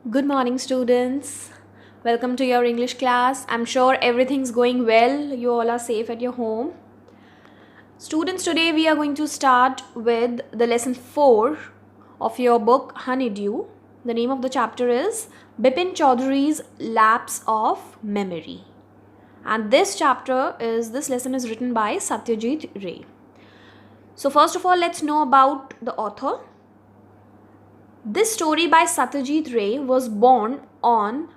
Good morning, students. Welcome to your English class. I'm sure everything's going well. You all are safe at your home. Students, today we are going to start with the lesson 4 of your book Honeydew. The name of the chapter is BEPIN Choudhury's Lapse of Memory. And this lesson is written by Satyajit Ray. So first of all, let's know about the author. This story by Satyajit Ray was born on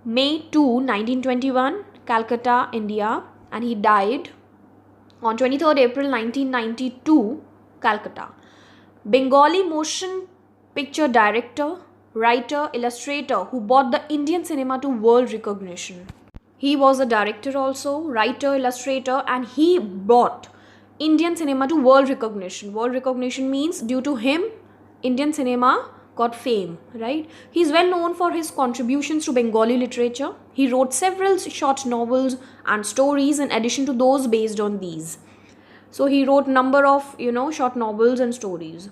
May 2, 1921, Calcutta, India, and he died on 23rd April 1992, Calcutta. Bengali motion picture director, writer, illustrator who brought the Indian cinema to world recognition. He was a director also, writer, illustrator, and he brought Indian cinema to world recognition. World recognition means due to him, Indian cinema got fame, right? He is well known for his contributions to Bengali literature. He wrote several short novels and stories in addition to those based on these. So he wrote number of, short novels and stories.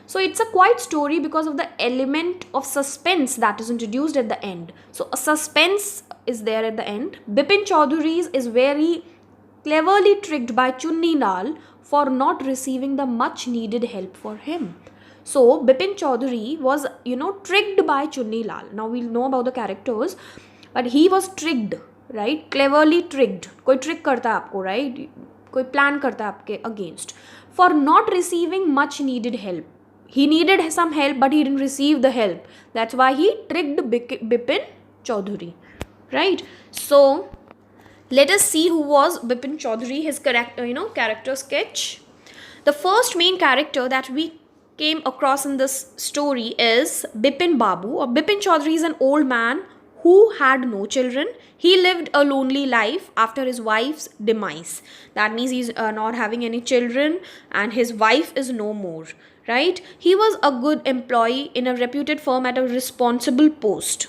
So it's a quiet story because of the element of suspense that is introduced at the end. So a suspense is there at the end. BEPIN Choudhury's is very cleverly tricked by Chunni Lal for not receiving the much needed help for him. So BEPIN Choudhury was, tricked by Chunni Lal. Now we'll know about the characters, but he was tricked, right? Cleverly tricked. कोई trick करता है आपको, right? कोई plan करता है आपके against for not receiving much needed help. He needed some help, but he didn't receive the help. That's why he tricked BEPIN Choudhury, right? So let us see who was BEPIN Choudhury. His character sketch. The first main character that we came across in this story is Bipin Babu. Or Bipin Choudhury is an old man who had no children. He lived a lonely life after his wife's demise. That means he's not having any children and his wife is no more, right? He was a good employee in a reputed firm at a responsible post.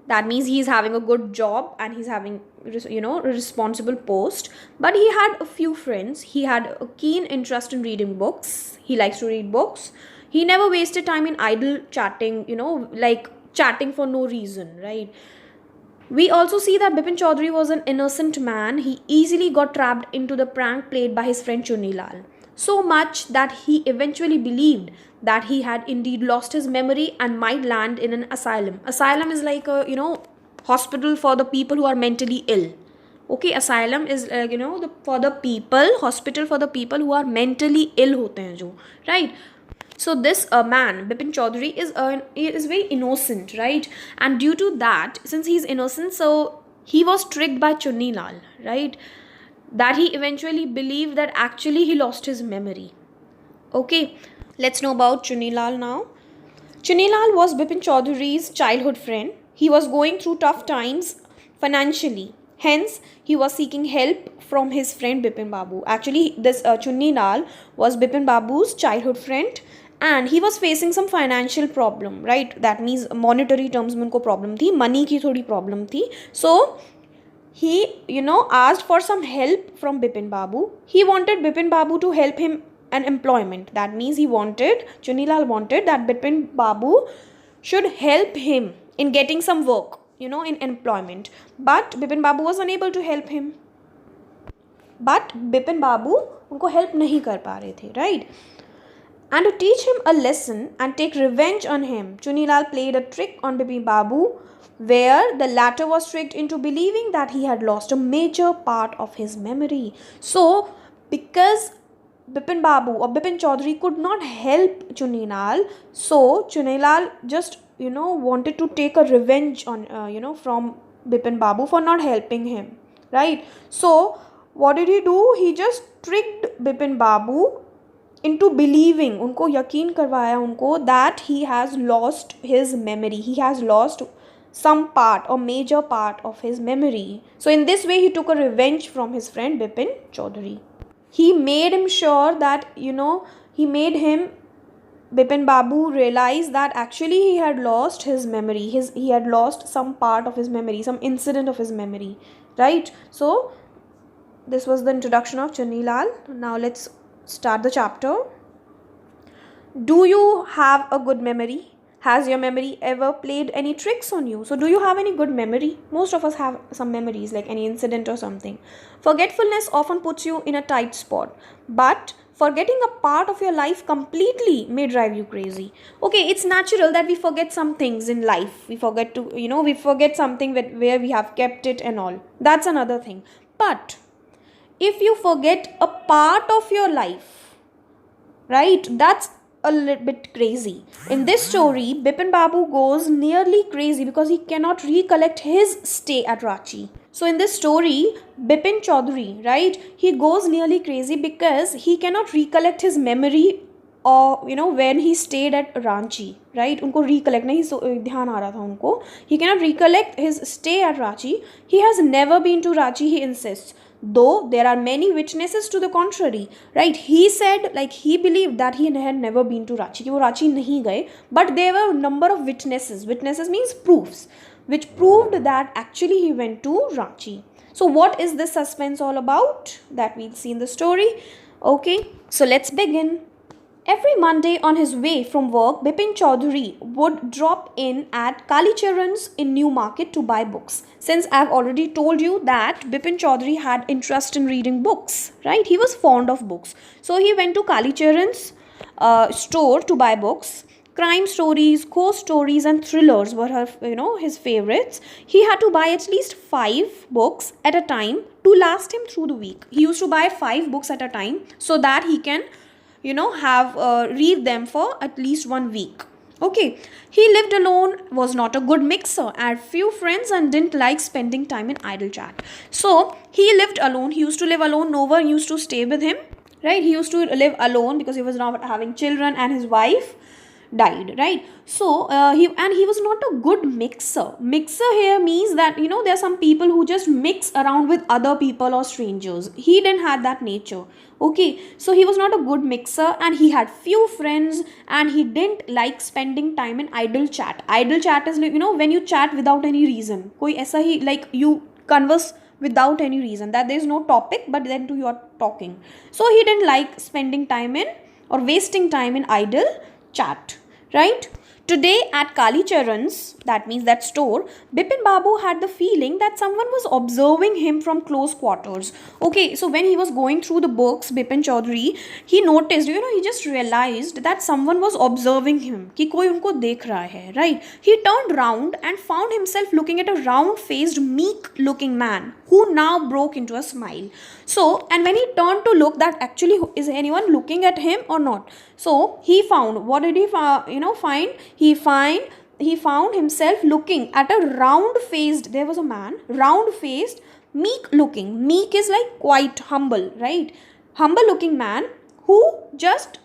That means he's having a good job and he's having a responsible post. But he had a few friends. He had a keen interest in reading books. He likes to read books. He never wasted time in idle chatting, like chatting for no reason, right? We also see that BEPIN Choudhury was an innocent man. He easily got trapped into the prank played by his friend Chunni Lal. So much that he eventually believed that he had indeed lost his memory and might land in an asylum. Asylum is like a, hospital for the people who are mentally ill. Okay, asylum is for the people, hospital for the people who are mentally ill hote hain jo, right? So this man, BEPIN Choudhury, is very innocent, right? And due to that, since he's innocent, so he was tricked by Chunni Lal, right? That he eventually believed that actually he lost his memory. Okay, let's know about Chunni Lal now. Chunni Lal was BEPIN Choudhury's childhood friend. He was going through tough times financially. Hence, he was seeking help from his friend BEPIN Babu. Actually, this Chunni Lal was BEPIN Babu's childhood friend. And he was facing some financial problem, right? That means monetary terms में उनको problem थी, money की थोड़ी problem थी. So he, asked for some help from BEPIN Babu. He wanted BEPIN Babu to help him an employment. That means Chunni Lal wanted that BEPIN Babu should help him in getting some work, in employment. But BEPIN Babu was unable to help him. But BEPIN Babu उनको help नहीं कर पा रहे थे, right? And to teach him a lesson and take revenge on him, Chunni Lal played a trick on BEPIN Babu, where the latter was tricked into believing that he had lost a major part of his memory. So, because BEPIN Babu or BEPIN Choudhury could not help Chunni Lal, so Chunni Lal just, wanted to take a revenge on, from BEPIN Babu for not helping him, right? So, what did he do? He just tricked BEPIN Babu into believing, उनको यकीन करवाया उनको that he has lost his memory. He has lost some part or major part of his memory. So in this way, he took a revenge from his friend BEPIN Choudhury. He made him sure that, he made him, BEPIN Babu, realize that actually he had lost his memory. He had lost some part of his memory, some incident of his memory, right? So this was the introduction of Chunni Lal. Now let's start the chapter. Do you have a good memory? Has your memory ever played any tricks on you? So do you have any good memory? Most of us have some memories, like any incident or something. Forgetfulness often puts you in a tight spot, but forgetting a part of your life completely may drive you crazy. Okay, it's natural that we forget some things in life. We forget to, we forget something where we have kept it and all. That's another thing. But if you forget a part of your life, right, that's a little bit crazy. In this story, Bipin Babu goes nearly crazy because he cannot recollect his stay at Ranchi. So in this story, Bipin Chaudhary, right, he goes nearly crazy because he cannot recollect his memory or when he stayed at Ranchi, right? Unko recollect nahi dhyan aa raha tha unko. He cannot recollect his stay at Ranchi. He has never been to Ranchi, he insists, though there are many witnesses to the contrary, right? He said, like, he believed that he had never been to Ranchi, कि वो Ranchi नहीं गए, but there were a number of witnesses. Witnesses means proofs, which proved that actually he went to Ranchi. So what is this suspense all about? That we'll see in the story. Okay, so let's begin. Every Monday on his way from work, Bipin Chaudhary would drop in at Kalicharan's in New Market to buy books. Since I've already told you that Bipin Chaudhary had interest in reading books, right? He was fond of books. So he went to Kalicharan's store to buy books. Crime stories, ghost stories and thrillers were his favorites. He had to buy at least 5 books at a time to last him through the week. He used to buy 5 books at a time so that he can read them for at least 1 week. Okay, he lived alone, was not a good mixer, had few friends and didn't like spending time in idle chat. So he lived alone. He used to live alone. No one used to stay with him, right? He used to live alone because he was not having children and his wife died, right? So he was not a good mixer. Mixer here means that there are some people who just mix around with other people or strangers. He didn't have that nature. Okay, so he was not a good mixer and he had few friends and he didn't like spending time in idle chat. Idle chat is when you chat without any reason. Koi aisa hi, like you converse without any reason, that there is no topic but then you are talking. So he didn't like spending time in or wasting time in idle chat, right? Today at Kalicharan's, that means that store, Bipin Babu had the feeling that someone was observing him from close quarters. Okay, so when he was going through the books, Bipin Chaudhary, he noticed, he just realized that someone was observing him. Ki koi unko dekh raha hai, right? He turned round and found himself looking at a round-faced, meek-looking man who now broke into a smile. So, and when he turned to look, that actually is anyone looking at him or not? So he found, what did he find? He found himself looking at a round-faced, there was a man, round-faced, meek-looking. Meek is like quite humble, right? Humble-looking man who just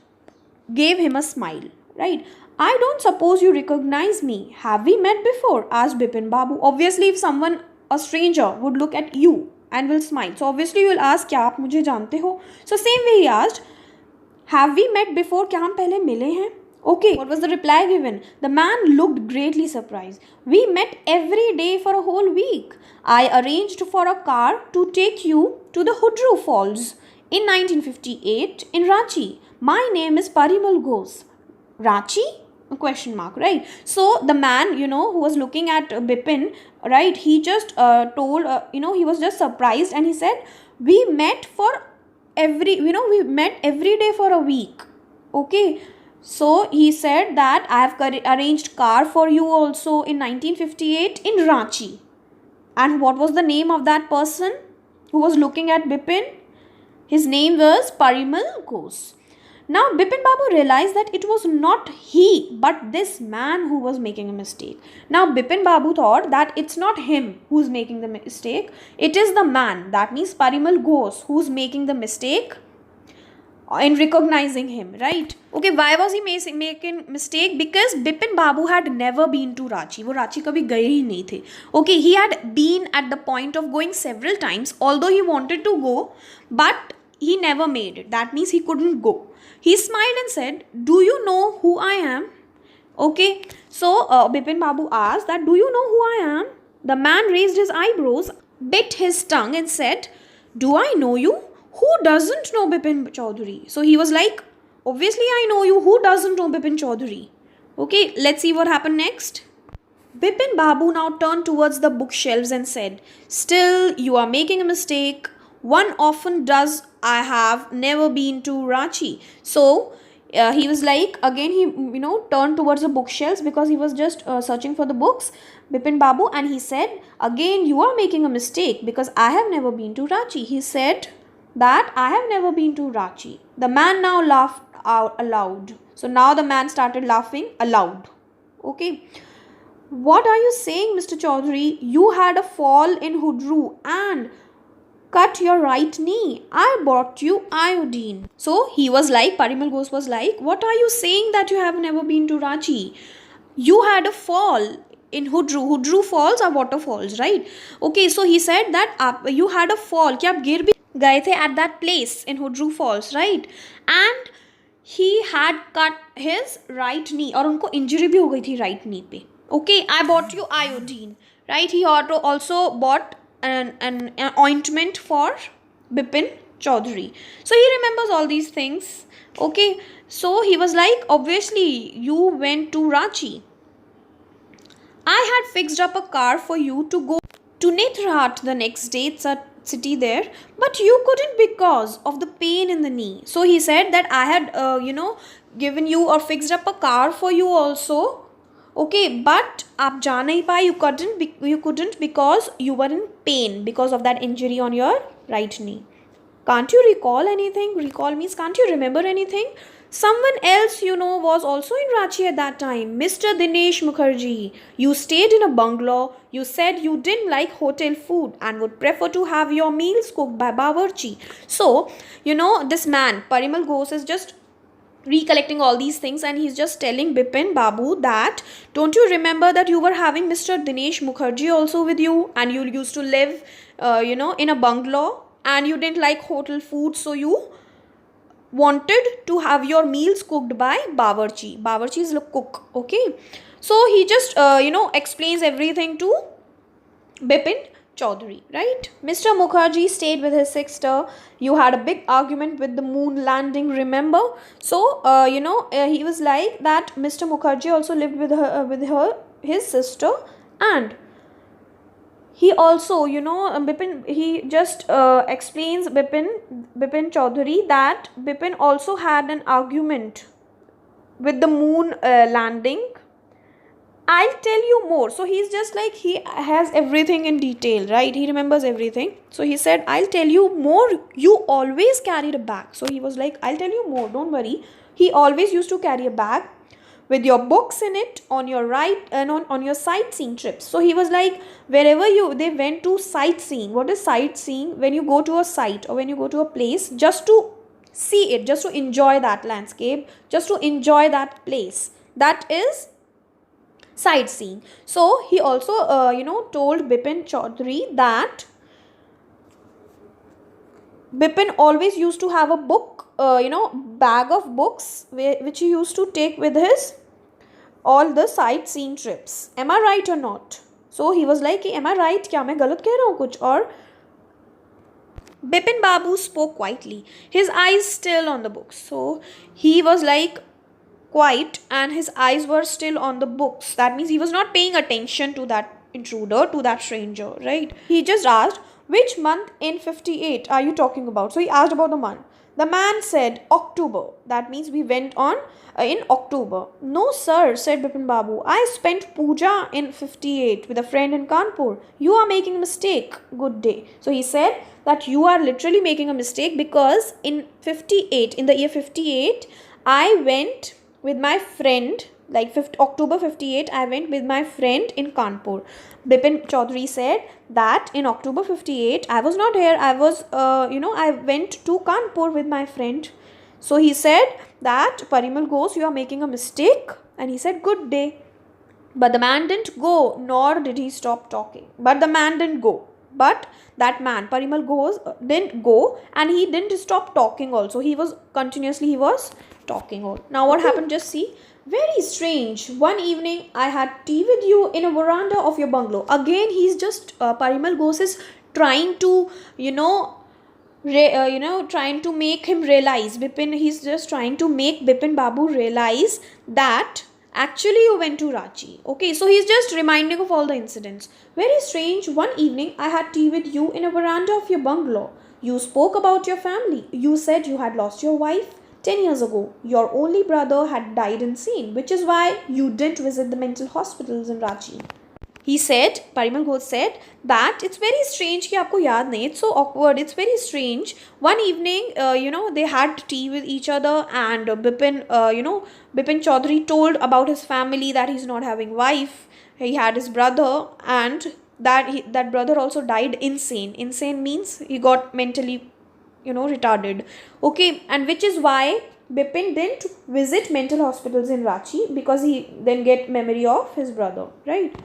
gave him a smile, right? I don't suppose you recognize me. Have we met before? Asked Bipin Babu. Obviously, if someone, a stranger, would look at you and will smile, so obviously you will ask, क्या आप मुझे जानते हो? So same way he asked, have we met before? क्या हम पहले मिले हैं? Okay, what was the reply given? The man looked greatly surprised. We met every day for a whole week. I arranged for a car to take you to the Choudhary Falls in 1958 in Ranchi. My name is Parimal Ghosh. Ranchi? A question mark, right? So the man, who was looking at Bipin, right, he just told, he was just surprised and he said, we met every day for a week. Okay. So he said that I have arranged car for you also in 1958 in Ranchi. And what was the name of that person who was looking at Bipin? His name was Parimal Ghosh. Now Bipin Babu realized that it was not he but this man who was making a mistake. Now Bipin Babu thought that it's not him who's making the mistake. It is the man, that means Parimal Ghosh, who's making the mistake in recognizing him, right? Okay, why was he making mistake? Because Bipin Babu had never been to Ranchi. वो Ranchi कभी गए ही नहीं थे. Okay, he had been at the point of going several times, although he wanted to go, but he never made it. That means he couldn't go. He smiled and said, do you know who I am? Okay, so Bipin Babu asked that, do you know who I am? The man raised his eyebrows, bit his tongue and said, do I know you? Who doesn't know Bipin Chaudhary? So he was like, obviously I know you. Who doesn't know Bipin Chaudhary? Okay, let's see what happened next. Bipin Babu now turned towards the bookshelves and said, "Still, you are making a mistake. One often does. I have never been to Ranchi." So, he was like, again, he, turned towards the bookshelves because he was just searching for the books, Bipin Babu, and he said, "Again, you are making a mistake because I have never been to Ranchi." He said that I have never been to Ranchi. The man now laughed out aloud. So, now the man started laughing aloud. Okay. "What are you saying, Mr. Chaudhary? You had a fall in Hudru and cut your right knee. I brought you iodine." So he was like, Parimal Ghosh was like, "What are you saying that you have never been to Ranchi? You had a fall in Hudru. Hudru falls are waterfalls, right?" Okay, so he said that you had a fall. क्या आप गिर भी गए थे at that place in Hudru Falls, right? And he had cut his right knee. और उनको injury भी हो गई थी right knee पे. Okay, I bought you iodine, right? He also bought an ointment for Bipin Chaudhary. So he remembers all these things. Okay, so he was like, "Obviously, you went to Ranchi. I had fixed up a car for you to go to Netrahat the next day. It's a city there, but you couldn't because of the pain in the knee." So he said that I had, given you or fixed up a car for you also. Okay, but आप जा नहीं पाए, you couldn't because you were in pain because of that injury on your right knee. Can't you recall anything? Recall means can't you remember anything? Someone else was also in Ranchi at that time, Mr. Dinesh Mukherjee. You stayed in a bungalow. You said you didn't like hotel food and would prefer to have your meals cooked by Bawarchi. So, this man, Parimal Ghosh, is just recollecting all these things and he's just telling Bipin Babu that, "Don't you remember that you were having Mr. Dinesh Mukherjee also with you and you used to live in a bungalow and you didn't like hotel food, so you wanted to have your meals cooked by Bawarchi." Bawarchi is the cook. Okay, so he just explains everything to Bipin Chaudhary, right? "Mr. Mukherjee stayed with his sister. You had a big argument with the moon landing, remember?" So, he was like that Mr. Mukherjee also lived with his sister, and he also, Bipin, he just explains Bipin Chaudhary that Bipin also had an argument with the moon landing. "I'll tell you more." So he's just like, he has everything in detail, right? He remembers everything. So he said, "I'll tell you more. You always carried a bag." So he was like, "I'll tell you more, don't worry." He always used to carry a bag with your books in it on your right and on your sightseeing trips. So he was like, wherever they went to sightseeing. What is sightseeing? When you go to a site or when you go to a place just to see it, just to enjoy that landscape, just to enjoy that place. That is sightseeing. So he also told Bipin Chaudhary that Bipin always used to have a book, bag of books which he used to take with his all the sightseeing trips. Am I right or not? So he was like, "Am I right? क्या मैं गलत कह रहा हूँ कुछ?" और Bipin Babu spoke quietly, his eyes still on the books. So he was like quiet and his eyes were still on the books. That means he was not paying attention to that intruder, to that stranger, right? He just asked, "Which month in 58 are you talking about?" So he asked about the month. The man said, "October." That means we went on in October. "No sir," said Bipin Babu, "I spent puja in 58 with a friend in Kanpur. You are making a mistake. Good day." So he said that you are literally making a mistake because in 58, in the year 58, I went with my friend, like October 58, I went with my friend in Kanpur. Bipin Chaudhary said that in October 58, I was not here. I was, I went to Kanpur with my friend. So he said that, "Parimal Ghosh, you are making a mistake." And he said, "Good day." But the man didn't go, nor did he stop talking. But the man didn't go. But that man, Parimal Ghosh, didn't go and he didn't stop talking also. He was talking on. Now what happened? Just see. "Very strange. One evening I had tea with you in a veranda of your bungalow." Again, he's just Parimal Ghosh is trying to trying to make him realize. He's just trying to make Bipin Babu realize that Actually, you went to Ranchi. Okay, so he's just reminding of all the incidents. Very strange. One evening, I had tea with you in a veranda of your bungalow. You spoke about your family. You said you had lost your wife 10 years ago. Your only brother had died insane, which is why you didn't visit the mental hospitals in Ranchi. He said, Parimal Ghosh said, that it's very strange कि आपको याद नहीं. It's so awkward. It's very strange. One evening, they had tea with each other, and Bipin Chaudhary told about his family, that he's not having wife. He had his brother, and that brother also died insane. Insane means he got mentally, retarded. Okay, and which is why Bipin didn't visit mental hospitals in Ranchi, because he then get memory of his brother, right?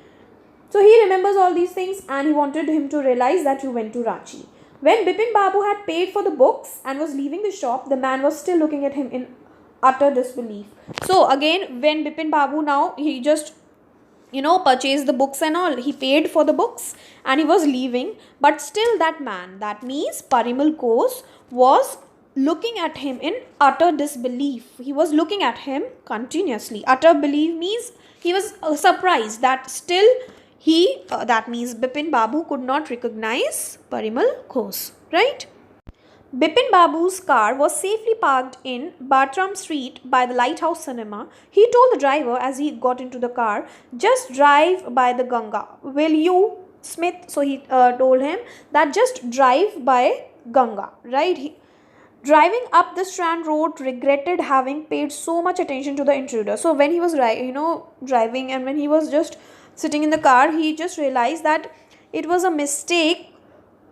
So he remembers all these things, and he wanted him to realize that you went to Ranchi. When Bipin Babu had paid for the books and was leaving the shop, the man was still looking at him in utter disbelief. So again, when Bipin Babu now, he just, purchased the books and all, he paid for the books and he was leaving, but still that man, that means Parimal Ghosh, was looking at him in utter disbelief. He was looking at him continuously. Utter belief means he was surprised that still that means Bipin Babu could not recognize Parimal Ghosh, right? Bipin Babu's car was safely parked in Bartram Street by the Lighthouse Cinema. He told the driver as he got into the car, just drive by the Ganga. Will you, Smith? So he told him that just drive by Ganga, right? Driving up the Strand Road, regretted having paid so much attention to the intruder. So when he was driving, and when he was just sitting in the car, he just realized that it was a mistake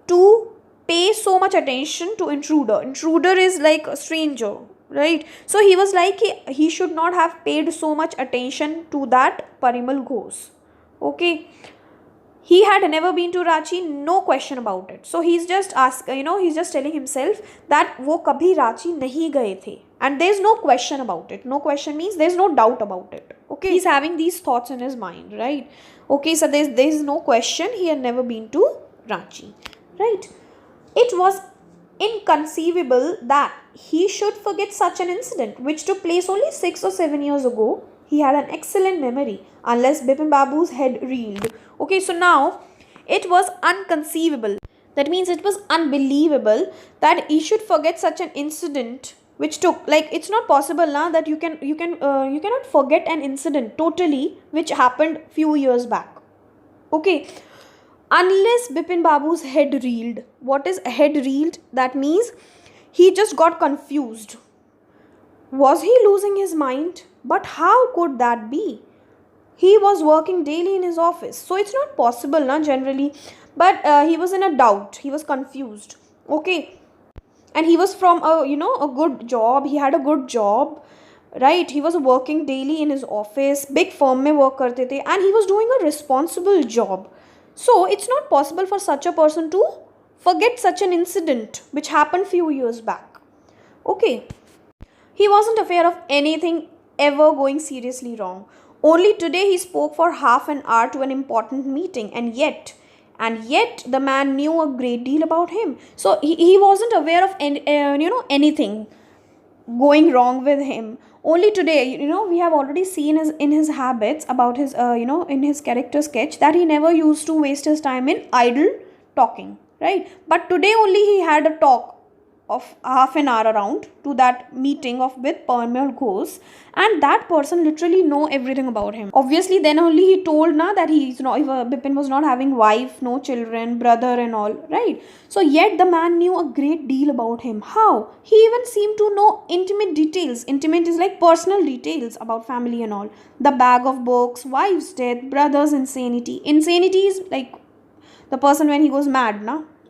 to pay so much attention to intruder. Intruder is like a stranger, right? So he was like he should not have paid so much attention to that Parimal Ghosh. Okay. He had never been to Ranchi, no question about it. So he's just he's just telling himself that wo kabhi Ranchi nahi gaye the. And there's no question about it. No question means there's no doubt about it. Okay, he's having these thoughts in his mind, right? Okay, so there's no question, he had never been to Ranchi, right? It was inconceivable that he should forget such an incident, which took place only 6 or 7 years ago. He had an excellent memory, unless Bipin Babu's head reeled. Okay, so now it was inconceivable. That means it was unbelievable that he should forget such an incident, which took, like, it's not possible now that you cannot forget an incident totally which happened few years back. Okay, unless Bipin Babu's head reeled. What is head reeled? That means he just got confused. Was he losing his mind? But how could that be? He was working daily in his office, so it's not possible generally. But he was in a doubt. He was confused. Okay, and he was from a good job. He had a good job, right? He was working daily in his office, big firm mein work karte the, and he was doing a responsible job. So it's not possible for such a person to forget such an incident which happened few years back. Okay, he wasn't aware of anything ever going seriously wrong. Only today he spoke for half an hour to an important meeting, and yet the man knew a great deal about him. So he wasn't aware of anything going wrong with him. Only today, we have already seen in his habits about his, in his character sketch, that he never used to waste his time in idle talking, right? But today only he had a talk of half an hour around to that meeting with Parimal Ghosh, and that person literally know everything about him. Obviously, then only he told that Bipin was not having wife, no children, brother and all, right? So yet the man knew a great deal about him. How? He even seemed to know intimate details. Intimate is like personal details about family and all. The bag of books, wife's death, brother's insanity. Insanity is like the person when he goes mad,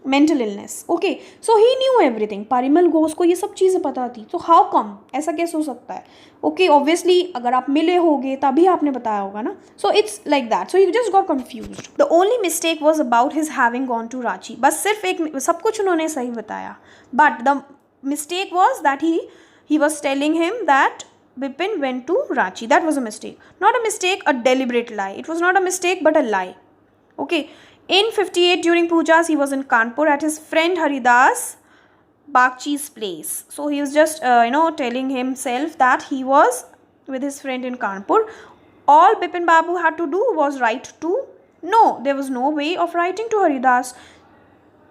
mental illness. Okay, so he knew everything. Parimal Ghosh को ये सब चीज़ें पता थी. So how come? ऐसा कैसे हो सकता है? Okay, obviously अगर आप मिले होगे तभी आपने बताया होगा ना. So it's like that. So he just got confused. The only mistake was about his having gone to Ranchi. बस सिर्फ एक सब कुछ उन्होंने सही बताया. But the mistake was that he was telling him that Bipin went to Ranchi. That was a mistake. Not a mistake, a deliberate lie. It was not a mistake but a lie. Okay. In 58, during pujas, he was in Kanpur at his friend Haridas Bagchi's place. So he was just, telling himself that he was with his friend in Kanpur. All Bipin Babu had to do was write to. No, there was no way of writing to Haridas.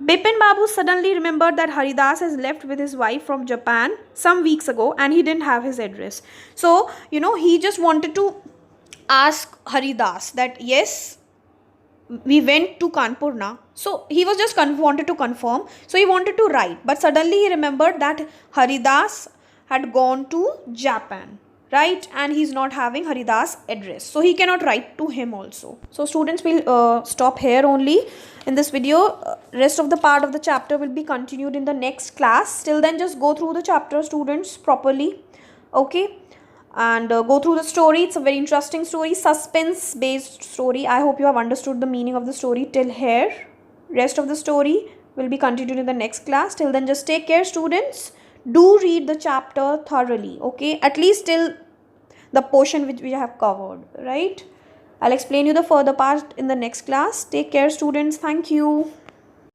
Bipin Babu suddenly remembered that Haridas has left with his wife from Japan some weeks ago and he didn't have his address. So, he just wanted to ask Haridas that yes, we went to Kanpur now. So, he was just wanted to confirm. So, he wanted to write. But suddenly he remembered that Haridas had gone to Japan. Right, and he's not having Haridas' address, so he cannot write to him also. So students, will stop here only in this video. Rest of the part of the chapter will be continued in the next class. Till then, just go through the chapter, students, properly, okay, and go through the story. It's a very interesting story, suspense based story. I hope you have understood the meaning of the story till here. Rest of the story will be continued in the next class. Till then, just take care, students. Do read the chapter thoroughly, okay, at least till the portion which we have covered, right? I'll explain you the further part in the next class. Take care, students. Thank you.